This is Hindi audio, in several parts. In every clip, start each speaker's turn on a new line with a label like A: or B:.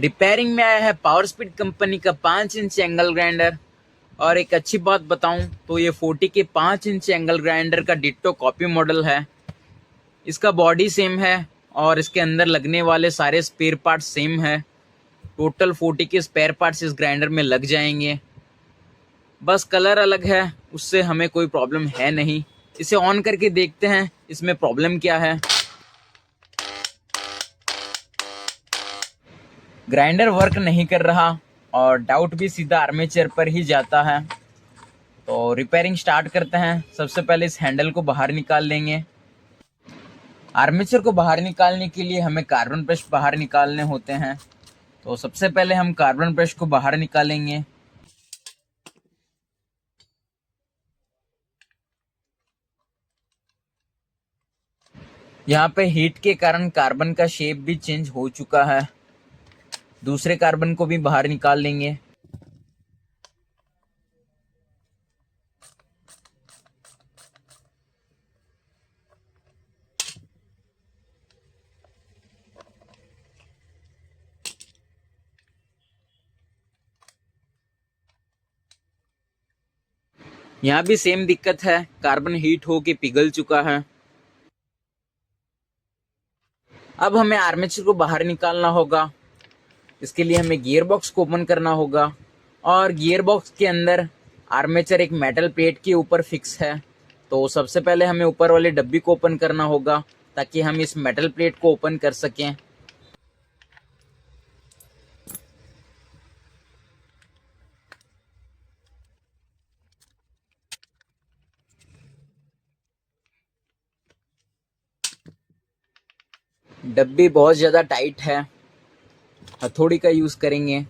A: रिपेयरिंग में आया है पावर स्पीड कंपनी का 5 इंच एंगल ग्राइंडर। और एक अच्छी बात बताऊं तो ये 40 के 5 इंच एंगल ग्राइंडर का डिट्टो कॉपी मॉडल है। इसका बॉडी सेम है और इसके अंदर लगने वाले सारे स्पेयर पार्ट्स सेम है। टोटल 40 के स्पेयर पार्ट्स इस ग्राइंडर में लग जाएंगे, बस कलर अलग है, उससे हमें कोई प्रॉब्लम है नहीं। इसे ऑन करके देखते हैं इसमें प्रॉब्लम क्या है। ग्राइंडर वर्क नहीं कर रहा और डाउट भी सीधा आर्मेचर पर ही जाता है। तो रिपेयरिंग स्टार्ट करते हैं। सबसे पहले इस हैंडल को बाहर निकाल लेंगे। आर्मेचर को बाहर निकालने के लिए हमें कार्बन ब्रश बाहर निकालने होते हैं। तो सबसे पहले हम कार्बन ब्रश को बाहर निकालेंगे। यहाँ पे हीट के कारण कार्बन का शेप भी चेंज हो चुका है। दूसरे कार्बन को भी बाहर निकाल लेंगे। यहाँ भी सेम दिक्कत है, कार्बन हीट होके पिघल चुका है। अब हमें आर्मेचर को बाहर निकालना होगा। इसके लिए हमें गियर बॉक्स को ओपन करना होगा और गियर बॉक्स के अंदर आर्मेचर एक मेटल प्लेट के ऊपर फिक्स है। तो सबसे पहले हमें ऊपर वाली डब्बी को ओपन करना होगा ताकि हम इस मेटल प्लेट को ओपन कर सकें। डब्बी बहुत ज़्यादा टाइट है, हथौड़ी का यूज़ करेंगे।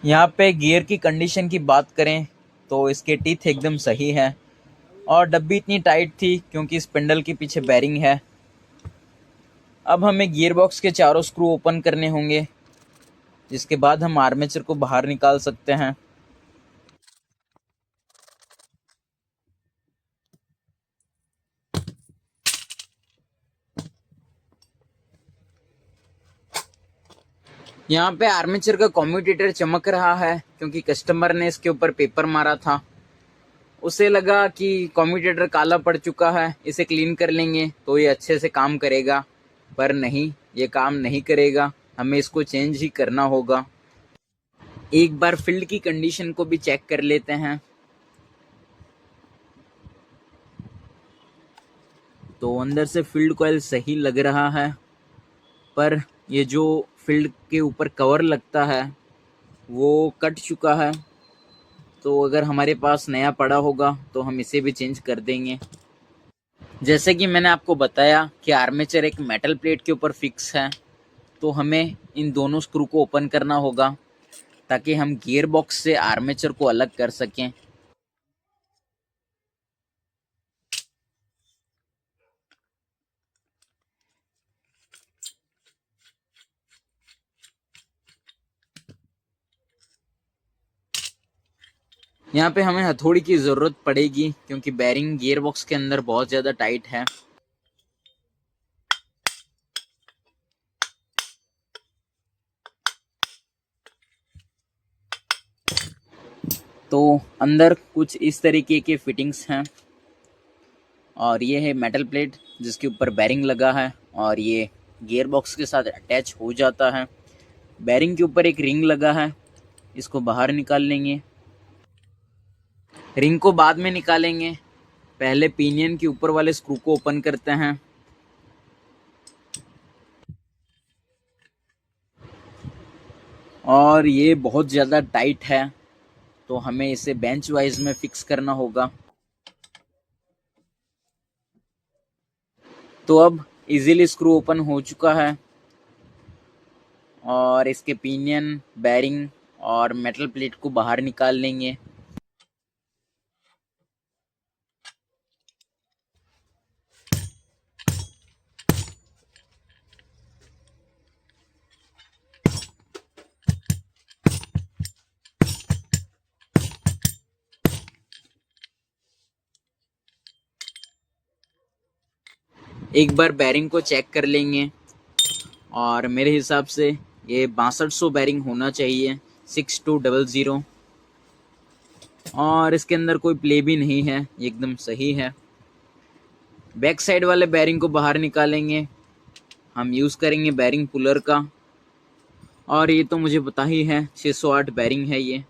A: यहाँ पे गियर की कंडीशन की बात करें तो इसके टीथ एकदम सही है और डब्बी इतनी टाइट थी क्योंकि स्पिंडल के पीछे बेरिंग है। अब हमें गियर बॉक्स के चारों स्क्रू ओपन करने होंगे, जिसके बाद हम आर्मेचर को बाहर निकाल सकते हैं। यहाँ पे आर्मेचर का कम्यूटेटर चमक रहा है क्योंकि कस्टमर ने इसके ऊपर पेपर मारा था। उसे लगा कि कम्यूटेटर काला पड़ चुका है, इसे क्लीन कर लेंगे तो ये अच्छे से काम करेगा, पर नहीं, ये काम नहीं करेगा। हमें इसको चेंज ही करना होगा। एक बार फील्ड की कंडीशन को भी चेक कर लेते हैं। तो अंदर से फील्ड कॉइल सही लग रहा है, पर ये जो फील्ड के ऊपर कवर लगता है वो कट चुका है। तो अगर हमारे पास नया पड़ा होगा तो हम इसे भी चेंज कर देंगे। जैसे कि मैंने आपको बताया कि आर्मेचर एक मेटल प्लेट के ऊपर फिक्स है, तो हमें इन दोनों स्क्रू को ओपन करना होगा ताकि हम गियर बॉक्स से आर्मेचर को अलग कर सकें। यहाँ पे हमें हथौड़ी की ज़रूरत पड़ेगी क्योंकि बेरिंग गियर बॉक्स के अंदर बहुत ज़्यादा टाइट है। तो अंदर कुछ इस तरीके के फिटिंग्स हैं और ये है मेटल प्लेट जिसके ऊपर बेरिंग लगा है और ये गियर बॉक्स के साथ अटैच हो जाता है। बेरिंग के ऊपर एक रिंग लगा है, इसको बाहर निकाल लेंगे। रिंग को बाद में निकालेंगे, पहले पिनियन के ऊपर वाले स्क्रू को ओपन करते हैं। और ये बहुत ज़्यादा टाइट है, तो हमें इसे बेंच वाइज में फिक्स करना होगा। तो अब इजीली स्क्रू ओपन हो चुका है और इसके पिनियन, बैरिंग और मेटल प्लेट को बाहर निकाल लेंगे। एक बार बैरिंग को चेक कर लेंगे और मेरे हिसाब से ये 6200 बैरिंग होना चाहिए, 6200। और इसके अंदर कोई प्ले भी नहीं है, एकदम सही है। बैक साइड वाले बैरिंग को बाहर निकालेंगे, हम यूज़ करेंगे बैरिंग पुलर का। और ये तो मुझे पता ही है, 608 बैरिंग है ये।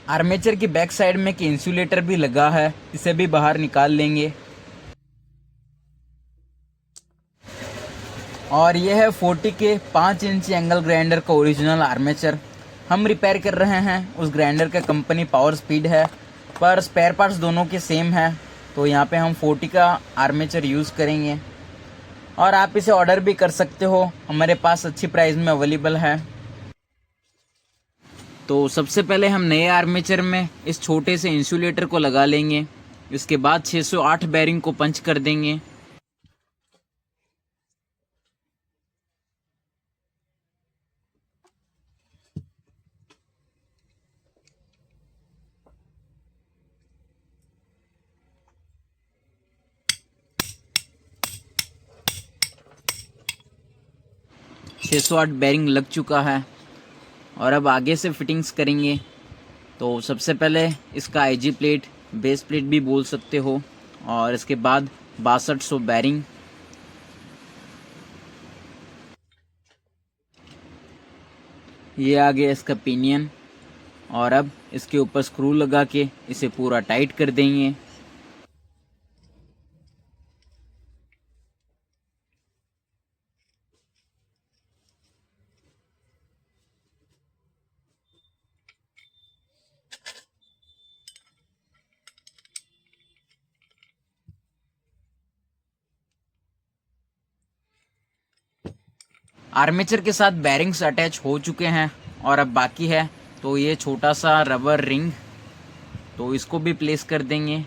A: आर्मेचर की बैक साइड में एक इंसुलेटर भी लगा है, इसे भी बाहर निकाल लेंगे। और यह है 40 के 5 इंच एंगल ग्राइंडर का ओरिजिनल आर्मेचर। हम रिपेयर कर रहे हैं, उस ग्राइंडर का कंपनी पावर स्पीड है, पर स्पेयर पार्ट्स दोनों के सेम है, तो यहाँ पे हम 40 का आर्मेचर यूज़ करेंगे। और आप इसे ऑर्डर भी कर सकते हो, हमारे पास अच्छी प्राइस में अवेलेबल है। तो सबसे पहले हम नए आर्मेचर में इस छोटे से इंसुलेटर को लगा लेंगे। इसके बाद 608 बैरिंग को पंच कर देंगे। छः सौ आठ बैरिंग लग चुका है और अब आगे से फिटिंग्स करेंगे। तो सबसे पहले इसका आईजी प्लेट, बेस प्लेट भी बोल सकते हो, और इसके बाद 6200 बैरिंग। ये आ गया इसका पिनियन और अब इसके ऊपर स्क्रू लगा के इसे पूरा टाइट कर देंगे। आर्मेचर के साथ बैरिंग्स अटैच हो चुके हैं और अब बाकी है तो ये छोटा सा रबर रिंग, तो इसको भी प्लेस कर देंगे।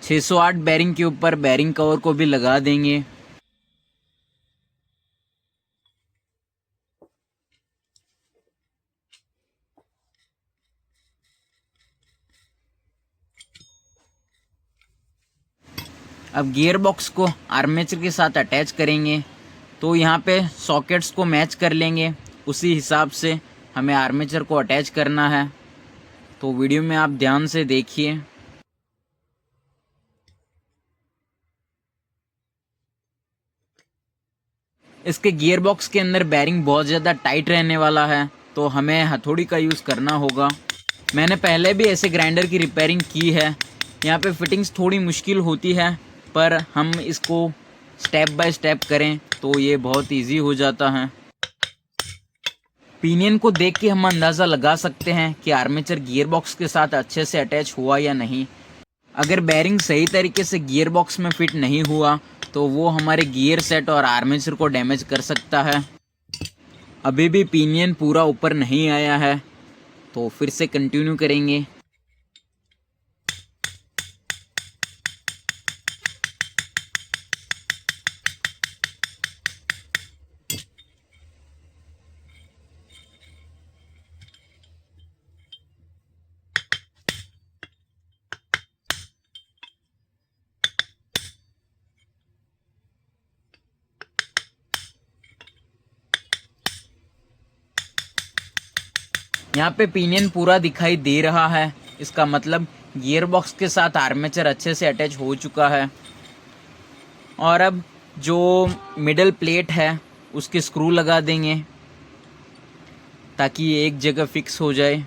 A: छः सौ आठ बैरिंग के ऊपर बैरिंग कवर को भी लगा देंगे। अब गियर बॉक्स को आर्मेचर के साथ अटैच करेंगे, तो यहाँ पे सॉकेट्स को मैच कर लेंगे, उसी हिसाब से हमें आर्मेचर को अटैच करना है। तो वीडियो में आप ध्यान से देखिए। इसके गियर बॉक्स के अंदर बैरिंग बहुत ज़्यादा टाइट रहने वाला है, तो हमें हथौड़ी का यूज़ करना होगा। मैंने पहले भी ऐसे ग्राइंडर की रिपेयरिंग की है। यहाँ पे फिटिंग्स थोड़ी मुश्किल होती है, पर हम इसको स्टेप बाय स्टेप करें तो ये बहुत इजी हो जाता है। पिनियन को देख के हम अंदाज़ा लगा सकते हैं कि आर्मेचर गियर बॉक्स के साथ अच्छे से अटैच हुआ या नहीं। अगर बेरिंग सही तरीके से गियर बॉक्स में फिट नहीं हुआ तो वो हमारे गियर सेट और आर्मेचर को डैमेज कर सकता है। अभी भी पिनियन पूरा ऊपर नहीं आया है, तो फिर से कंटिन्यू करेंगे। यहाँ पे पिनियन पूरा दिखाई दे रहा है, इसका मतलब गियर बॉक्स के साथ आर्मेचर अच्छे से अटैच हो चुका है। और अब जो मिडल प्लेट है उसके स्क्रू लगा देंगे ताकि ये एक जगह फिक्स हो जाए।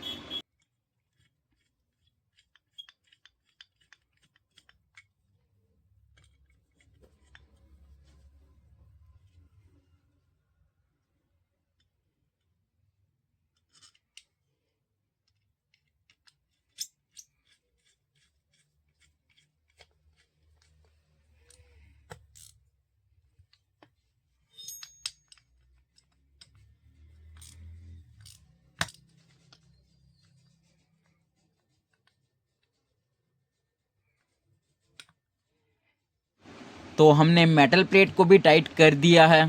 A: तो हमने मेटल प्लेट को भी टाइट कर दिया है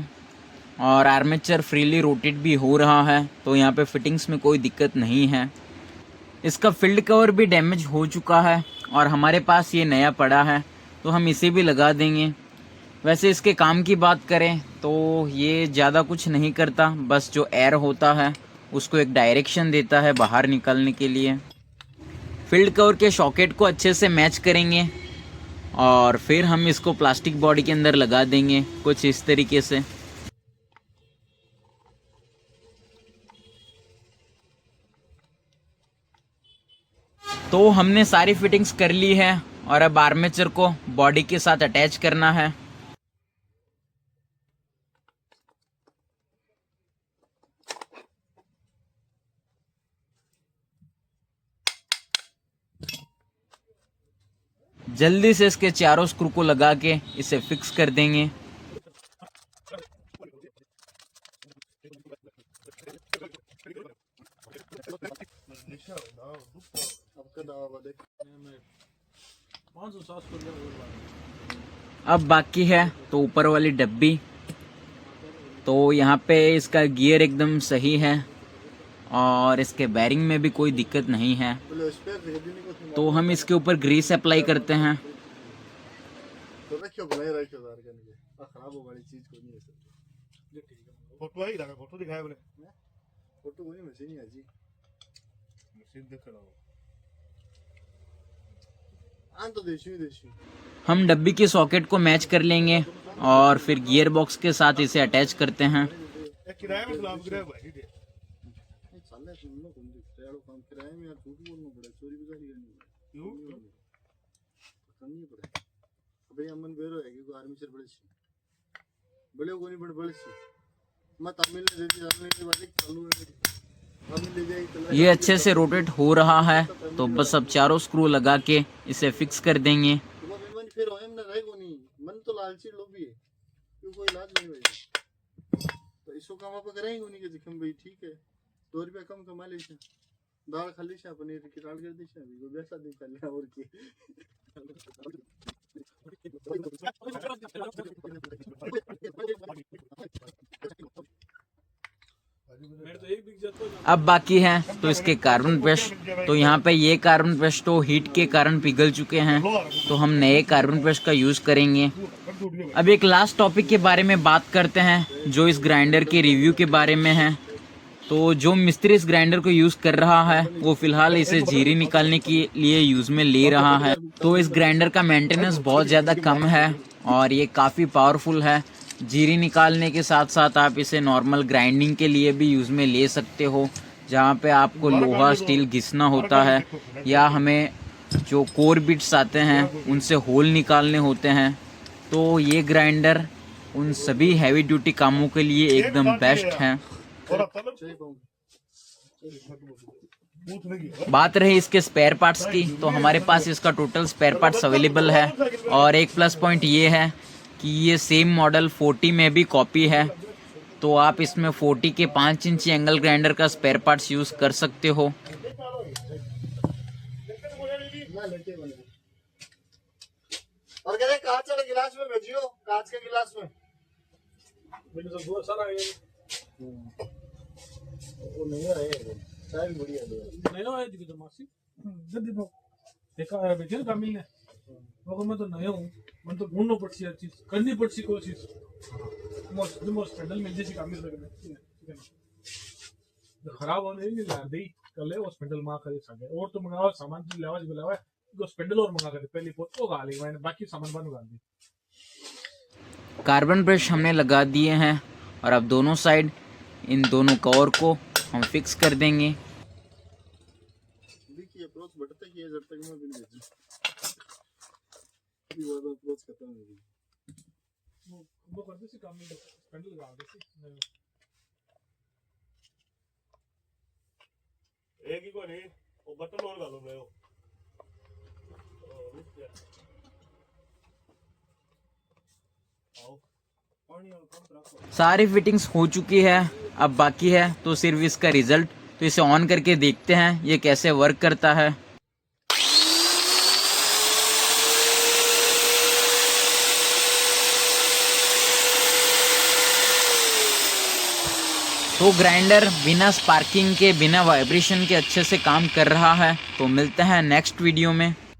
A: और आर्मेचर फ्रीली रोटेट भी हो रहा है, तो यहाँ पे फिटिंग्स में कोई दिक्कत नहीं है। इसका फील्ड कवर भी डैमेज हो चुका है और हमारे पास ये नया पड़ा है, तो हम इसे भी लगा देंगे। वैसे इसके काम की बात करें तो ये ज़्यादा कुछ नहीं करता, बस जो एयर होता है उसको एक डायरेक्शन देता है बाहर निकलने के लिए। फील्ड कवर के सॉकेट को अच्छे से मैच करेंगे और फिर हम इसको प्लास्टिक बॉडी के अंदर लगा देंगे कुछ इस तरीके से। तो हमने सारी फिटिंग्स कर ली है और अब आर्मेचर को बॉडी के साथ अटैच करना है। जल्दी से इसके चारों स्क्रू को लगा के इसे फिक्स कर देंगे। अब बाकी है तो ऊपर वाली डब्बी। तो यहाँ पे इसका गियर एकदम सही है और इसके बेरिंग में भी कोई दिक्कत नहीं है, तो हम इसके ऊपर ग्रीस अप्लाई करते हैं। हम डब्बी की सॉकेट को मैच कर लेंगे और फिर गियर बॉक्स के साथ इसे अटैच करते हैं। ये अच्छे से रोटेट हो रहा है, तो बस अब चारों स्क्रू लगा के इसे फिक्स कर देंगे। दाल खाली से पनीर की दाल कर दी से वो वैसा दिन पहले और की। अब बाकी है तो इसके कार्बन ब्रश। तो यहाँ पे ये कार्बन ब्रश तो हीट के कारण पिघल चुके हैं, तो हम नए कार्बन ब्रश का यूज करेंगे। अब एक लास्ट टॉपिक के बारे में बात करते हैं जो इस ग्राइंडर के रिव्यू के बारे में है। तो जो मिस्त्री इस ग्राइंडर को यूज कर रहा है वो फिलहाल इसे जीरी निकालने के लिए यूज में ले रहा है। तो इस ग्राइंडर का मेंटेनेंस बहुत ज़्यादा कम है और ये काफ़ी पावरफुल है। जीरी निकालने के साथ साथ आप इसे नॉर्मल ग्राइंडिंग के लिए भी यूज़ में ले सकते हो, जहाँ पे आपको लोहा स्टील घिसना होता है या हमें जो कोर बिट्स आते हैं उनसे होल निकालने होते हैं। तो ये ग्राइंडर उन सभी हैवी ड्यूटी कामों के लिए एकदम बेस्ट है। बात रही इसके स्पेयर पार्ट्स की, तो हमारे पास इसका टोटल स्पेयर पार्ट्स अवेलेबल है। और एक प्लस पॉइंट ये है कि ये सेम मॉडल 40 में भी कॉपी है, तो आप इसमें 40 के 5 इंची एंगल ग्राइंडर का स्पेयर पार्ट्स यूज़ कर सकते हो।
B: और कहते कांच वाले गिलास में भेजियो, कांच के गिलास में मैंने सब दो सारा है। वो नहीं है, चाय भी बढ़िया है। नया है दिखो मासी जल्दी दो देखा है बेचे का मिलने वो मैं तो नया हूं, मैं तो ढूंढनो पड़सी हर चीज करनी पड़सी कोशिश मोस्ट हैंडल मिल जैसी काम मिल सके खराब होने नहीं ला दी कल है वो स्पेंडल मां करे सके और तो मंगाओ सामान जो लेवा जो लेवा तो स्पेंडल और मंगा कर पहली पोत वो गाली मैंने बाकी सामान बंद कर दी।
A: कार्बन ब्रश हमने लगा दिए हैं और अब दोनों साइड इन दोनों कवर को हम फिक्स कर देंगे।
B: देखिए अप्रोच बढ़ता ही है जब तक मैं बिल भेजूं ये वाला अप्रोच खत्म हो गई वो करते से काम नहीं स्पेंडल लगा देते एक ही को नहीं वो बटन और डालो मैं वो
A: सारी फिटिंग्स हो चुकी है, अब बाकी है तो सिर्फ इसका रिजल्ट। तो इसे ऑन करके देखते हैं ये कैसे वर्क करता है। तो ग्राइंडर बिना स्पार्किंग के बिना वाइब्रेशन के अच्छे से काम कर रहा है। तो मिलते हैं नेक्स्ट वीडियो में।